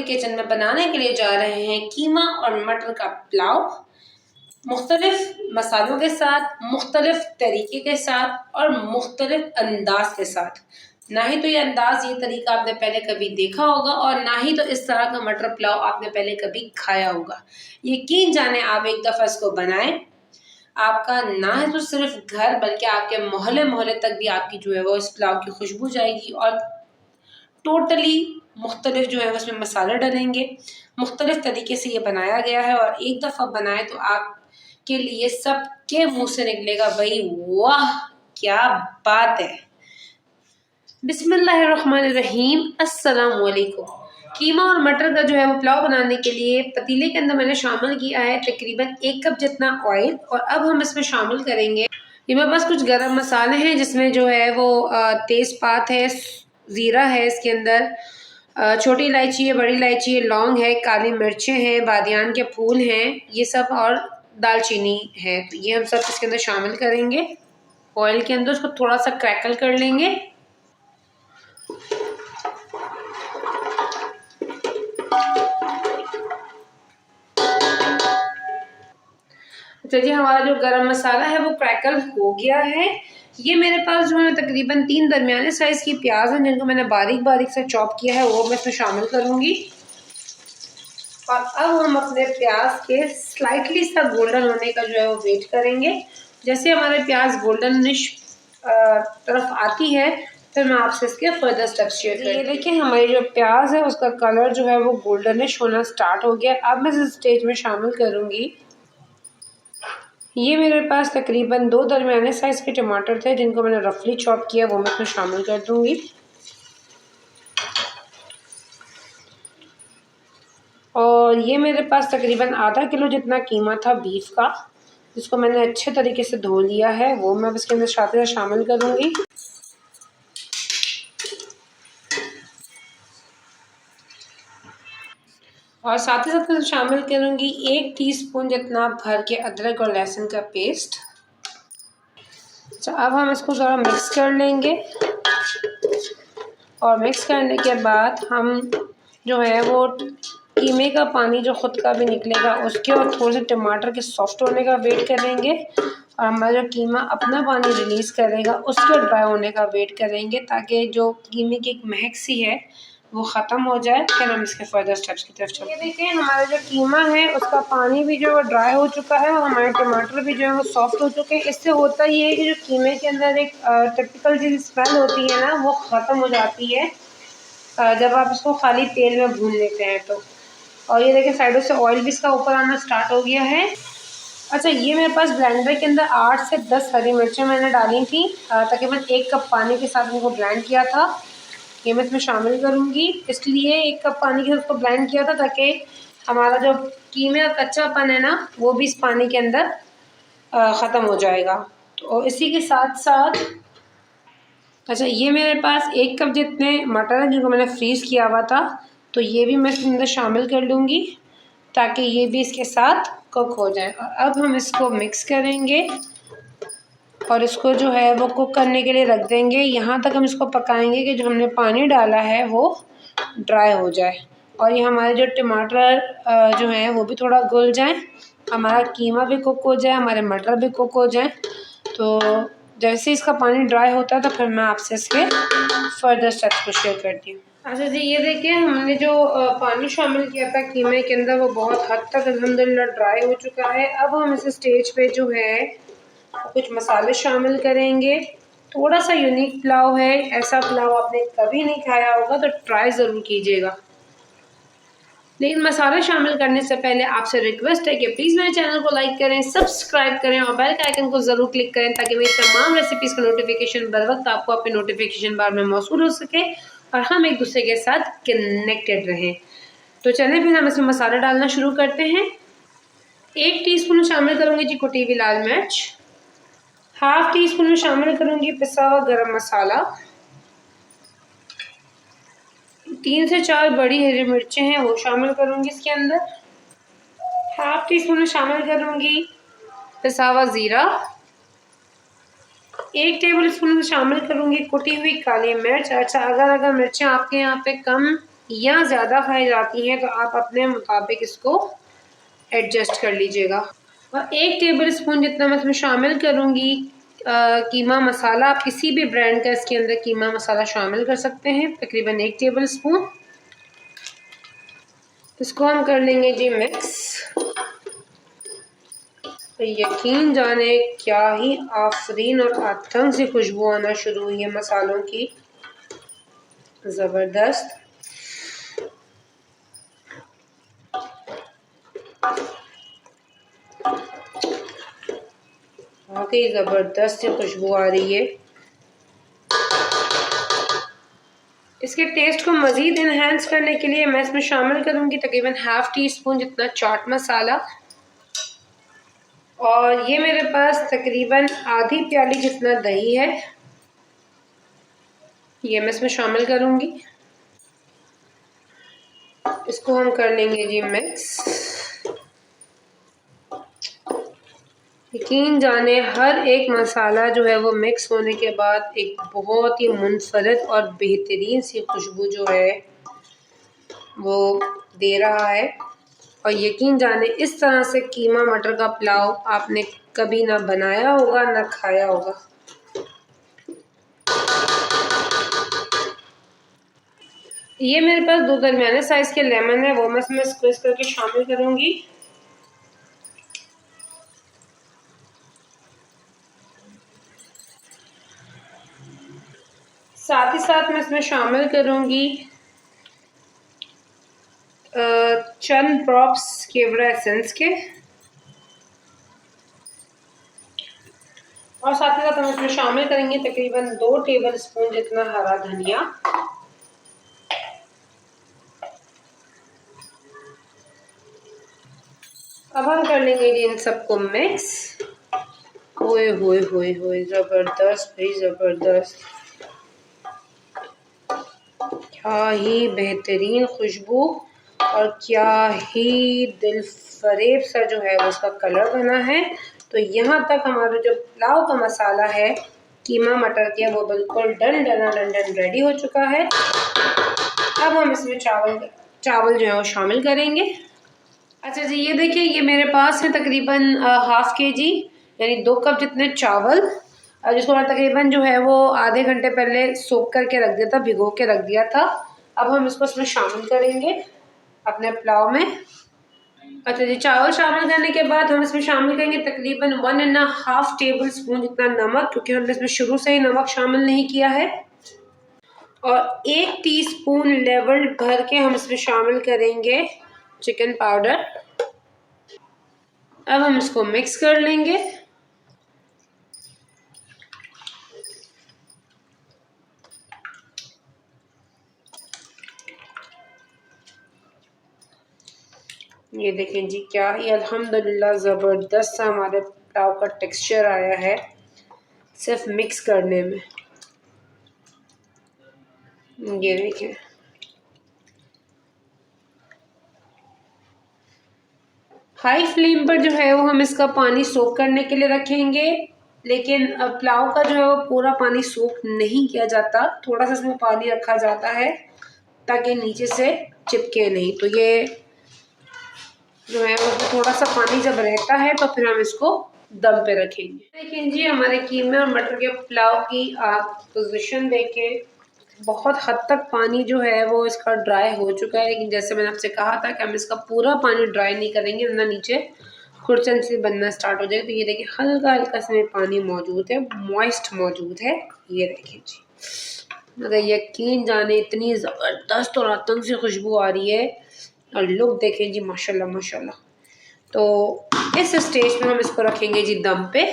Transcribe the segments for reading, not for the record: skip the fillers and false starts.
Kitchen में बनाने के लिए जा रहे हैं कीमा और मटर का पुलाव, मुख्तलिफ मसालों के साथ, मुख्तलिफ तरीके के साथ और मुख्तलिफ अंदाज के साथ। ना ही तो ये अंदाज, ये तरीका आपने पहले कभी देखा होगा और ना ही तो इस तरह का मटर पुलाव आपने पहले कभी खाया होगा। यकीन जाने आप एक दफ़ा इसको बनाएं, आपका ना है तो सिर्फ घर बल्कि आपके मोहल्ले मोहल्ले तक भी आपकी जो है वो इस पुलाव की खुशबू जाएगी। और टोटली मुख्तलिफ जो है उसमें मसाले डलेंगे, मुख्तलिफ तरीके से ये बनाया गया है और एक दफ़ा बनाए तो आपके लिए सबके मुंह से निकलेगा भाई वाह क्या बात है। बिस्मिल्लाहिर्रहमानिर्रहीम, अस्सलाम वालेकुम। कीमा और मटर का जो है वो पुलाव बनाने के लिए पतीले के अंदर मैंने शामिल किया है तकरीबन 1 कप जितना ऑयल। और अब हम इसमें शामिल करेंगे, ये मेरे पास कुछ गरम मसाले हैं जिसमें जो है वो तेज़पात है, ज़ीरा है, इसके अंदर छोटी इलायची है, बड़ी इलायची है, लौंग है, काली मिर्चें हैं, बादियान के फूल हैं, ये सब, और दालचीनी है। तो ये हम सब इसके अंदर शामिल करेंगे ऑयल के अंदर। उसको थोड़ा सा क्रैकल कर लेंगे। अच्छा जी, हमारा जो गरम मसाला है वो क्रैकल हो गया है। ये मेरे पास जो है तकरीबन 3 दरमियाने साइज़ की प्याज हैं जिनको मैंने बारीक बारीक से चॉप किया है, वो मैं इसमें शामिल करूँगी। और अब हम अपने प्याज के स्लाइटली सा गोल्डन होने का जो है वो वेट करेंगे। जैसे हमारे प्याज गोल्डनिश तरफ आती है फिर मैं आपसे इसके फर्दर स्टेप्स शेयर करूँगी। ये देखिए हमारी जो प्याज है उसका कलर जो है वो गोल्डनिश होना स्टार्ट हो गया। अब मैं इस स्टेज में शामिल करूँगी, ये मेरे पास तकरीबन 2 दरमियाने साइज़ के टमाटर थे जिनको मैंने रफली चॉप किया, वो मैं इसमें शामिल कर दूँगी। और ये मेरे पास तकरीबन आधा किलो जितना कीमा था बीफ का, जिसको मैंने अच्छे तरीके से धो लिया है, वो मैं इसके अंदर साथ ही साथ शामिल करूँगी। और साथ ही साथ मैं शामिल करूँगी 1 टीस्पून जितना भर के अदरक और लहसुन का पेस्ट। अच्छा, अब हम इसको ज़रा मिक्स कर लेंगे और मिक्स करने के बाद हम जो है वो कीमे का पानी जो ख़ुद का भी निकलेगा उसके और थोड़े से टमाटर के सॉफ्ट होने का वेट करेंगे। और हमारा जो कीमा अपना पानी रिलीज़ करेगा उसके ड्राई होने का वेट करेंगे ताकि जो कीमे की एक महक सी है वो ख़त्म हो जाए। फिर हम इसके फर्दर स्टेप्स की तरफ चलते हैं। ये देखिए हमारा जो कीमा है उसका पानी भी जो है ड्राई हो चुका है और हमारे टमाटर भी जो है वो सॉफ्ट हो चुके हैं। इससे होता ये है कि जो कीमे के अंदर एक टिपिकल जो स्मेल होती है ना वो ख़त्म हो जाती है जब आप इसको खाली तेल में भून लेते हैं तो। और ये देखिए साइडों से ऑयल भी इसका ऊपर आना स्टार्ट हो गया है। अच्छा, ये मेरे पास ब्लेंडर के अंदर 8 से 10 हरी मिर्चें मैंने डाली थी, तकरीबन 1 कप पानी के साथ इनको ब्लेंड किया था। ये मैं इसमें शामिल करूँगी, इसलिए 1 कप पानी के साथ उसको ब्लेंड किया था ताकि हमारा जो कीमे का कच्चापन है ना वो भी इस पानी के अंदर ख़त्म हो जाएगा। तो इसी के साथ साथ अच्छा, ये मेरे पास 1 कप जितने मटर हैं जिनको मैंने फ्रीज़ किया हुआ था, तो ये भी मैं इसके अंदर शामिल कर लूँगी ताकि ये भी इसके साथ कुक हो जाए। और अब हम इसको मिक्स करेंगे और इसको जो है वो कुक करने के लिए रख देंगे। यहाँ तक हम इसको पकाएंगे कि जो हमने पानी डाला है वो ड्राई हो जाए और ये हमारे जो टमाटर जो हैं वो भी थोड़ा घुल जाए, हमारा कीमा भी कुक हो जाए, हमारे मटर भी कुक हो जाए। तो जैसे इसका पानी ड्राई होता है तो फिर मैं आपसे इसके फर्दर स्टेप्स को शेयर करती हूँ। अच्छा जी, ये देखिए हमने जो पानी शामिल किया था कीमे के अंदर वो बहुत हद तक अल्हम्दुलिल्लाह ड्राई हो चुका है। अब हम इस स्टेज पे जो है कुछ मसाले शामिल करेंगे। थोड़ा सा यूनिक पुलाव है, ऐसा पुलाव आपने कभी नहीं खाया होगा तो ट्राई ज़रूर कीजिएगा। लेकिन मसाले शामिल करने से पहले आपसे रिक्वेस्ट है कि प्लीज़ मेरे चैनल को लाइक करें, सब्सक्राइब करें और बेल के आइकन को ज़रूर क्लिक करें ताकि मेरी तमाम रेसिपीज़ का नोटिफिकेशन बर वक्त आपको अपने नोटिफिकेशन बार में मौसूल हो सके और हम एक दूसरे के साथ कनेक्टेड रहें। तो चलें फिर हम इसमें मसाला डालना शुरू करते हैं। 1 टीस्पून शामिल करूँगी जी कुटी हुई लाल मिर्च, ½ टीस्पून में शामिल करूँगी पिसा हुआ गरम मसाला, 3 से 4 बड़ी हरी मिर्चें हैं वो शामिल करूँगी इसके अंदर, ½ टीस्पून में शामिल करूँगी पिसा हुआ ज़ीरा, 1 टेबल स्पून में शामिल करूँगी कुटी हुई काली मिर्च। अच्छा, अगर मिर्चें आपके यहाँ पे कम या ज़्यादा खाई जाती हैं तो आप अपने मुताबिक इसको एडजस्ट कर लीजिएगा। और 1 टेबल स्पून जितना मैं इसमें शामिल करूँगी कीमा मसाला। आप किसी भी ब्रांड का इसके अंदर कीमा मसाला शामिल कर सकते हैं, तकरीबन 1 टेबल स्पून। इसको हम कर लेंगे जी मिक्स। तो यकीन जाने क्या ही आफरीन और आतंक से खुशबू आना शुरू हुई है मसालों की, ज़बरदस्त। वाकई ज़बरदस्त सी खुशबू आ रही है। इसके टेस्ट को मज़ीद इन्हेंस करने के लिए मैं इसमें शामिल करूँगी तकरीबन ½ टीस्पून जितना चाट मसाला। और ये मेरे पास तकरीबन आधी प्याली जितना दही है, ये मैं इसमें शामिल करूँगी। इसको हम कर लेंगे जी मिक्स। यकीन जाने हर एक मसाला जो है वो मिक्स होने के बाद एक बहुत ही मुनफरद और बेहतरीन सी खुशबू जो है वो दे रहा है। और यकीन जाने इस तरह से कीमा मटर का पुलाव आपने कभी ना बनाया होगा ना खाया होगा। ये मेरे पास 2 दरमियाने साइज़ के लेमन है, वो मैं इसमें स्क्वीज़ करके शामिल करूँगी। साथ ही साथ मैं इसमें शामिल करूँगी चंद ड्रॉप्स केवड़ा एसेंस के। और साथ ही साथ हम इसमें शामिल करेंगे तकरीबन 2 टेबल स्पून जितना हरा धनिया। अब हम कर लेंगे जी इन सबको मिक्स। ओए होए होए होए, ज़बरदस्त भाई ज़बरदस्त, क्या ही बेहतरीन खुशबू और क्या ही दिल फरेब सा जो है उसका कलर बना है। तो यहाँ तक हमारा जो पुलाव का मसाला है कीमा मटर के, वो बिल्कुल डन रेडी हो चुका है। अब हम इसमें चावल जो है वो शामिल करेंगे। अच्छा जी, ये देखिए ये मेरे पास है तकरीबन ½ kg यानी 2 कप जितने चावल, जिसको मैं तकरीबन जो है वो आधे घंटे पहले सोख करके रख दिया था, भिगो के रख दिया था। अब हम इसको इसमें शामिल करेंगे अपने पुलाव में। अच्छा जी, चावल शामिल करने के बाद हम इसमें शामिल करेंगे तकरीबन 1½ टेबल स्पून जितना नमक, क्योंकि हमने इसमें शुरू से ही नमक शामिल नहीं किया है। और 1 टीस्पून लेवल भर के हम इसमें शामिल करेंगे चिकन पाउडर। अब हम इसको मिक्स कर लेंगे। ये देखें जी, क्या ही अल्हम्दुलिल्लाह ज़बरदस्त सा हमारे पुलाव का टेक्सचर आया है सिर्फ मिक्स करने में। ये देखें, हाई फ्लेम पर जो है वो हम इसका पानी सोख करने के लिए रखेंगे, लेकिन पुलाव का जो है वो पूरा पानी सोख नहीं किया जाता, थोड़ा सा इसमें पानी रखा जाता है ताकि नीचे से चिपके नहीं। तो ये जो है वो थोड़ा सा पानी जब रहता है तो फिर हम इसको दम पे रखेंगे। देखिए जी, हमारे कीमे और मटर के पुलाव की आप पोजीशन देखें, बहुत हद तक पानी जो है वो इसका ड्राई हो चुका है। लेकिन जैसे मैंने आपसे कहा था कि हम इसका पूरा पानी ड्राई नहीं करेंगे वरना नीचे खुरचन से बनना स्टार्ट हो जाए। तो ये देखिए हल्का हल्का इसमें पानी मौजूद है, मॉइस्ट मौजूद है। ये देखिए जी, मगर यकीन जाने इतनी ज़बरदस्त और आतंक से खुशबू आ रही है और लुक देखें जी, माशाल्लाह माशाल्लाह। तो इस स्टेज में हम इसको रखेंगे जी दम पे।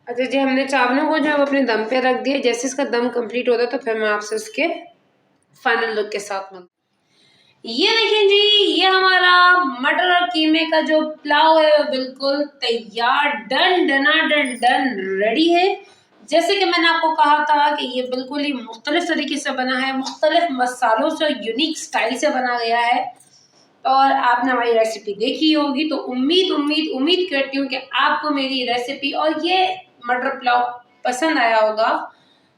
अच्छा जी, हमने चावलों को जो है अपने दम पे रख दिया। जैसे इसका दम कंप्लीट होता है तो फिर मैं आपसे इसके फाइनल लुक के साथ मिलूँ। ये देखें जी, ये हमारा मटर और कीमे का जो पुलाव है वो बिल्कुल तैयार, डन रेडी है। जैसे कि मैंने आपको कहा था कि ये बिल्कुल ही मुख्तलिफ तरीके से बना है, मुख्तलिफ मसालों से, यूनिक स्टाइल से बना गया है। और आपने हमारी रेसिपी देखी होगी तो उम्मीद करती हूँ कि आपको मेरी रेसिपी और ये मटर पुलाव पसंद आया होगा,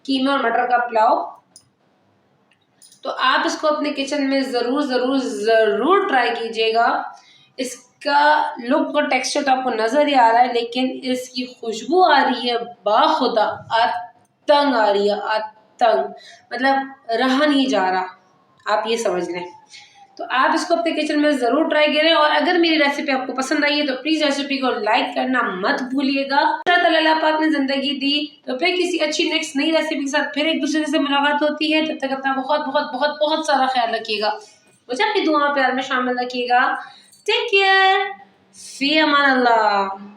कीमा और मटर का पुलाव। तो आप इसको अपने किचन में ज़रूर ज़रूर ज़रूर ट्राई कीजिएगा। इसका लुक और टेक्सचर तो आपको नज़र ही आ रहा है, लेकिन इसकी खुशबू आ रही है बाखुदा, आतंग आ रही है, आतंग, मतलब रहा नहीं जा रहा, आप ये समझ लें। तो आप इसको अपने किचन में ज़रूर ट्राई करें, और अगर मेरी रेसिपी आपको पसंद आई है तो प्लीज़ रेसिपी को लाइक करना मत भूलिएगा। अल्लाह पाक ने ज़िंदगी दी तो फिर किसी अच्छी नेक्स्ट नई रेसिपी के साथ फिर एक दूसरे से मुलाकात होती है। तब तक अपना बहुत बहुत बहुत बहुत सारा ख्याल रखिएगा, मुझे अपनी दुआ प्यार में शामिल रखिएगा। टेक केयर, फी अमान अल्लाह।